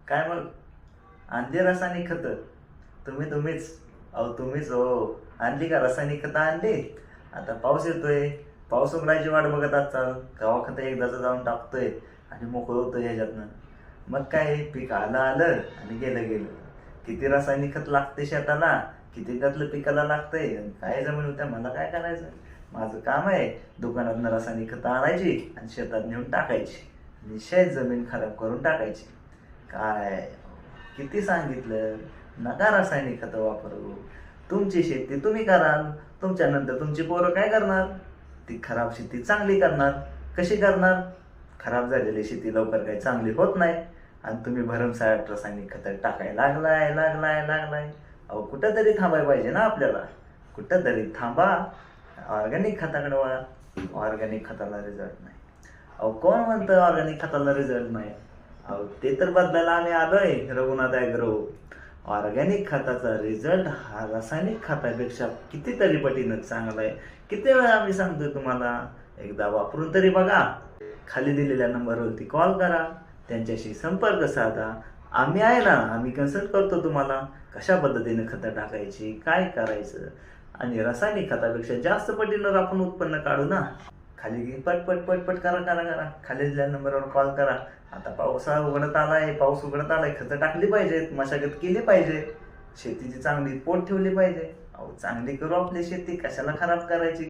काय मग आणली रासायनिक खत? तुम्हीच तुम्हीच हो. आणली का रासायनिक खत आणली? आता पाऊस येतोय, पाऊस उघडायची वाट बघत आजचाल गावा खत एकदाच जाऊन टाकतोय आणि मोकळं होतोय ह्याच्यातनं. मग काय पीक आलं आलं आणि गेलं गेलं. किती रासायनिक खत लागते शेताला, किती त्यातलं पिकाला लागतंय, काय जमीन होत्या मला काय करायचं. माझं काम आहे दुकानातनं रासायनिक खतं आणायची आणि शेतात नेऊन टाकायची आणि शेत जमीन खराब करून टाकायची. काय किती सांगितलं नका रासायनिक खतं वापरू. तुमची शेती तुम्ही कराल, तुमच्यानंतर तुमची पोरं काय करणार? ती खराब शेती चांगली करणार. कशी करणार? खराब झालेली शेती लवकर काही चांगली होत नाही आणि तुम्ही भरमसाठ रासायनिक खतं टाकायला लागलाय. अहो कुठं तरी थांबायला पाहिजे ना आपल्याला. कुठं तरी थांबा, ऑर्गॅनिक खताकडे वळा. ऑर्गॅनिक खताला रिझल्ट नाही. अहो कोण म्हणतं ऑर्गॅनिक खताला रिझल्ट नाही? अहो ते तर बदलायला आम्ही आलोय रघुनाथ ॲग्रो. ऑर्गॅनिक खताचा रिझल्ट हा रासायनिक खतापेक्षा कितीतरी पटीनं चांगला आहे. किती वेळा आम्ही सांगतोय तुम्हाला, एकदा वापरून तरी बघा. खाली दिलेल्या नंबरवरती कॉल करा, त्यांच्याशी संपर्क साधा. आम्ही आहे ना, आम्ही कन्सल्ट करतो तुम्हाला कशा पद्धतीने खतं टाकायची, काय करायचं. आणि रासायनिक खतापेक्षा जास्त पटीनं आपण उत्पन्न काढू ना. खाली पटपट करा. खाली दिलेल्या नंबरवर कॉल करा. आता पावसाळा उघडत आलाय, पाऊस उघडत आलाय, खतं टाकली पाहिजेत, मशागत केली पाहिजे, शेतीची चांगली पोट ठेवली पाहिजे. अहो चांगली करू आपली शेती, कशाला खराब करायची.